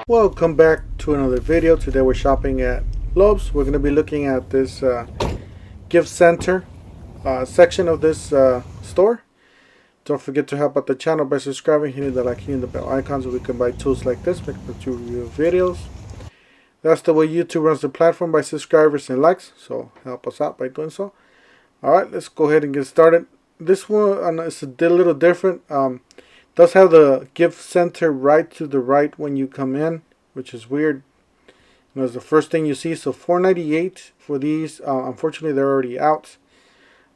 Welcome back to another video. Today we're shopping at Lowe's. We're going to be looking at this gift center section of this store. Don't forget to help out the channel by subscribing, hitting the like, hitting the bell icon so we can buy tools like this, make review videos. That's the way YouTube runs the platform, by subscribers and likes, so help us out by doing so. Alright, let's go ahead and get started. This one is a little different. Does have the gift center right to the right when you come in, which is weird. It's the first thing you see. So $4.98 for these. Unfortunately, they're already out.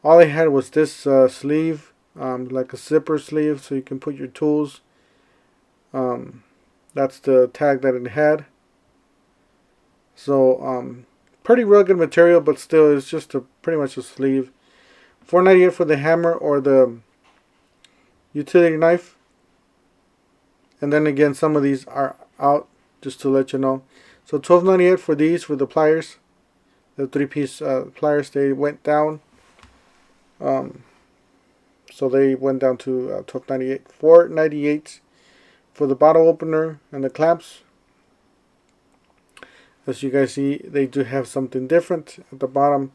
All I had was this sleeve, like a zipper sleeve, so you can put your tools. That's the tag that it had. So pretty rugged material, but still, it's just pretty much a sleeve. $4.98 for the hammer or the utility knife. And then again, some of these are out, just to let you know. So $12.98 for these, for the pliers. The 3-piece pliers, they went down. So they went down to $12.98. $4.98 for the bottle opener and the clamps. As you guys see, they do have something different at the bottom.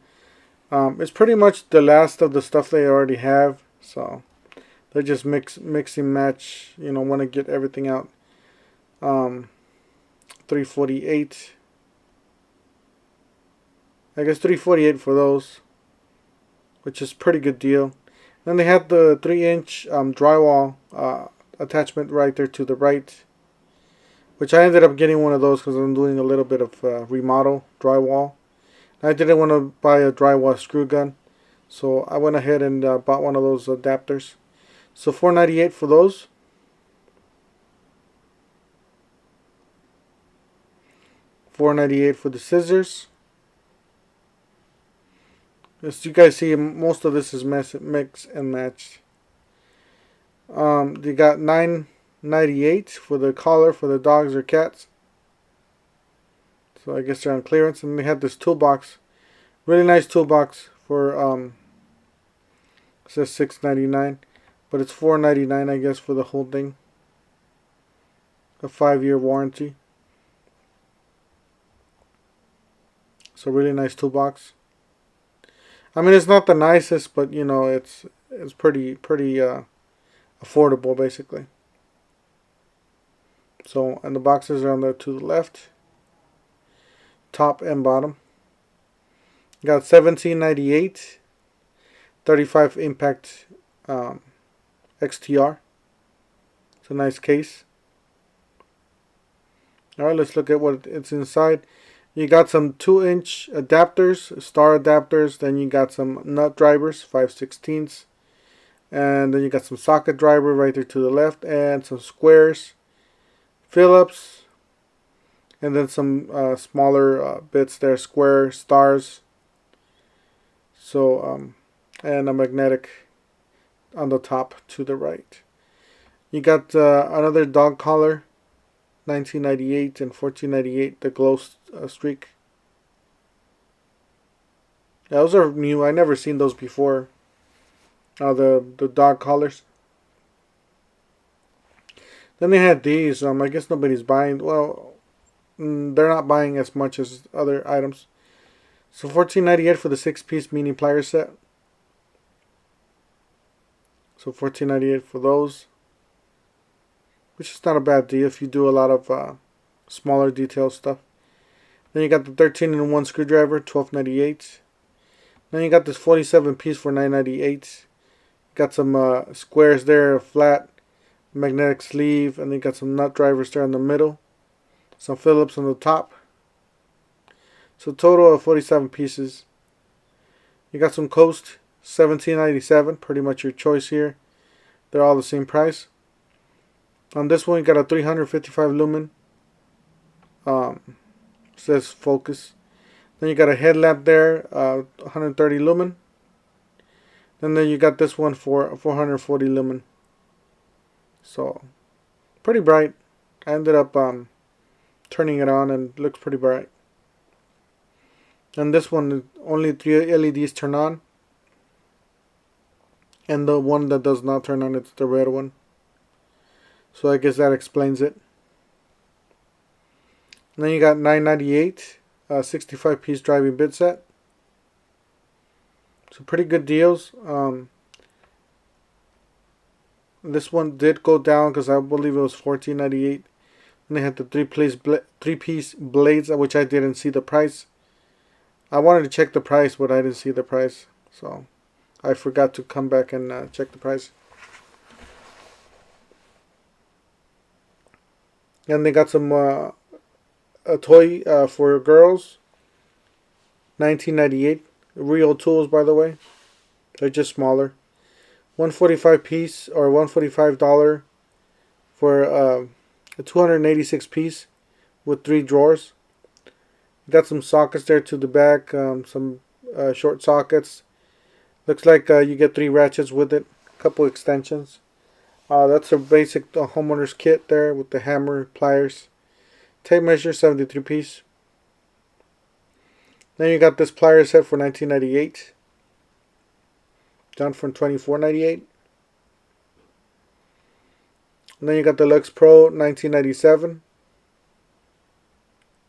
It's pretty much the last of the stuff they already have. So they just mix and match, want to get everything out. $3.48. I guess $3.48 for those, which is pretty good deal. Then they have the 3-inch drywall attachment right there to the right, which I ended up getting one of those because I'm doing a little bit of remodel drywall. I didn't want to buy a drywall screw gun, so I went ahead and bought one of those adapters. So $4.98 for those. $4.98 for the scissors. As you guys see, most of this is mix and match. They got $9.98 for the collar for the dogs or cats. So I guess they're on clearance. And they have this toolbox, really nice toolbox for it says $6.99. But it's $4.99, I guess, for the whole thing. A 5-year warranty. So really nice toolbox. I mean, it's not the nicest, but it's pretty affordable, basically. So, and the boxes are on there to the left, top and bottom. You got $17.98, 35 impact XTR. It's a nice case. Alright, let's look at what it's inside. You got some 2-inch adapters, star adapters. Then you got some nut drivers, 5/16. And then you got some socket driver right there to the left. And some squares, Phillips. And then some smaller bits there, square stars. So, and a magnetic on the top to the right. You got another dog collar, $19.98 and $14.98, the glow streak. Yeah, those are new. I never seen those before. The dog collars. Then they had these. I guess nobody's buying. Well, they're not buying as much as other items. So $14.98 for the 6-piece mini plier set. So $14.98 for those, which is not a bad deal if you do a lot of smaller detail stuff. Then you got the 13-in-1 screwdriver, $12.98. Then you got this 47-piece for $9.98. Got some squares there, a flat magnetic sleeve, and then you got some nut drivers there in the middle. Some Phillips on the top. So total of 47 pieces. You got some Coast, $17.97, pretty much your choice here. They're all the same price. On this one, you got a 355 lumen. Says focus. Then you got a headlamp there, 130 lumen. And then you got this one for 440 lumen. So, pretty bright. I ended up turning it on and it looks pretty bright. And this one, only 3 LEDs turn on. And the one that does not turn on, it's the red one. So I guess that explains it. And then you got $9.98, 65 piece driving bit set. So pretty good deals. This one did go down because I believe it was $14.98. And they had the three-piece blades, which I didn't see the price. I wanted to check the price, but I didn't see the price. So I forgot to come back and check the price. And they got some a toy for girls. $19.98. Real tools, by the way. They're just smaller. 145 piece or $145 for a 286 piece with 3 drawers. Got some sockets there to the back, some short sockets. Looks like you get 3 ratchets with it, a couple extensions. That's a basic homeowner's kit there with the hammer, pliers. Tape measure, 73 piece. Then you got this plier set for $19.98. Down from $24.98. And then you got the Lux Pro, $19.97.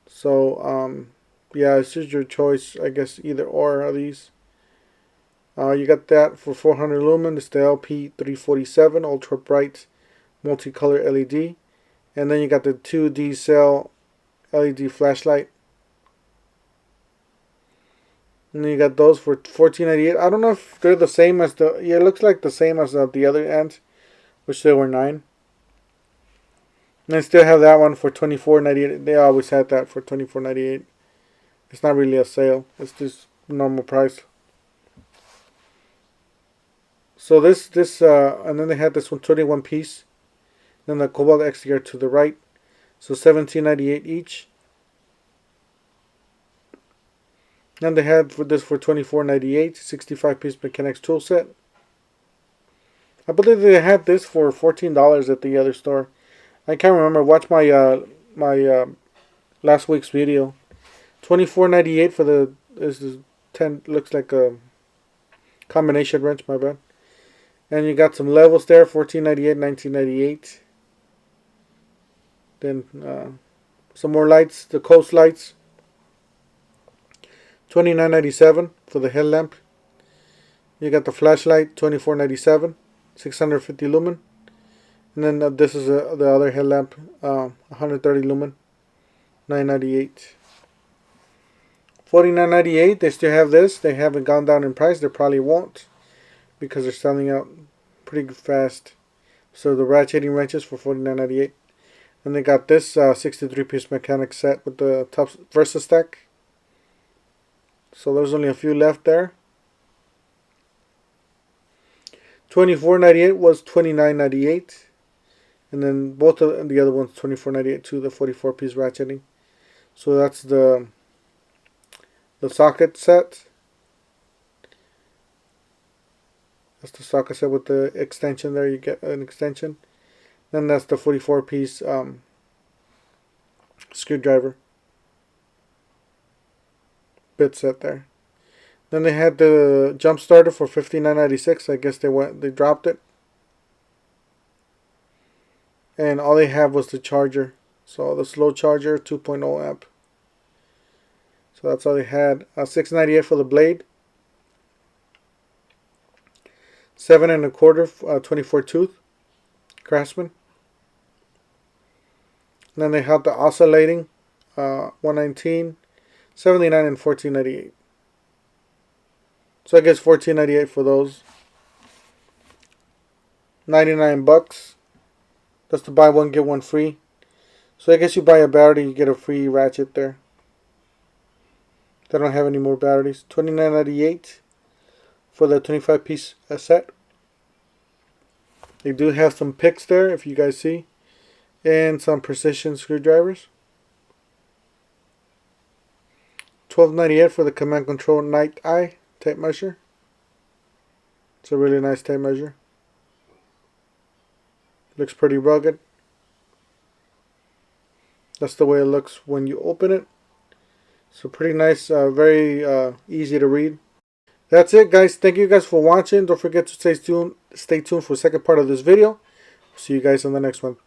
So yeah, it's just your choice, I guess, either or of these. You got that for 400 lumen. It's the LP347 Ultra Bright Multicolor LED. And then you got the 2D cell LED flashlight. And then you got those for $14.98. I don't know if they're the same as the... Yeah, it looks like the same as the other end, which they were $9. And I still have that one for $24.98. They always had that for $24.98. It's not really a sale. It's just normal price. So this and then they had this one 21 piece. Then the Cobalt XDR to the right. So $17.98 each. And they had for this for $24.98, 65 piece mechanics tool set. I believe they had this for $14 at the other store. I can't remember. Watch my last week's video. $24.98 for the is 10. Looks like a combination wrench. My bad. And you got some levels there. $14.98, $19.98. Then some more lights. The coast lights. $29.97 for the headlamp. You got the flashlight, $24.97, 650 lumen. And then this is the other headlamp, 130 lumen, $9.98. $49.98. They still have this. They haven't gone down in price. They probably won't because they're selling out pretty fast. So the ratcheting wrenches for $49.98. And they got this 63 piece mechanic set with the top Versa stack. So there's only a few left there. $24.98 was $29.98. And then both of the other ones $24.98 too, the 44 piece ratcheting. So that's the socket set. That's the socket set with the extension there. You get an extension. Then that's the 44 piece screwdriver bit set there. Then they had the jump starter for $59.96. I guess they dropped it. And all they have was the charger. So the slow charger, 2.0 amp. So that's all they had. $6.98 for the blade. 7 1/4, 24 tooth, Craftsman. And then they have the oscillating, $119, $79, and $14.98. So I guess $14.98 for those. $99. That's to buy one get one free. So I guess you buy a battery, you get a free ratchet there. They don't have any more batteries. $29.98 for the 25 piece set. They do have some picks there, if you guys see, and some precision screwdrivers. $12.98 for the command control night eye tape measure. It's a really nice tape measure. Looks pretty rugged. That's the way it looks when you open it. So pretty nice, very easy to read. That's it, guys. Thank you guys for watching. Don't forget to stay tuned for the second part of this video. See you guys on the next one.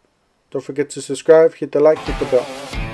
Don't forget to subscribe, hit the like, hit the bell.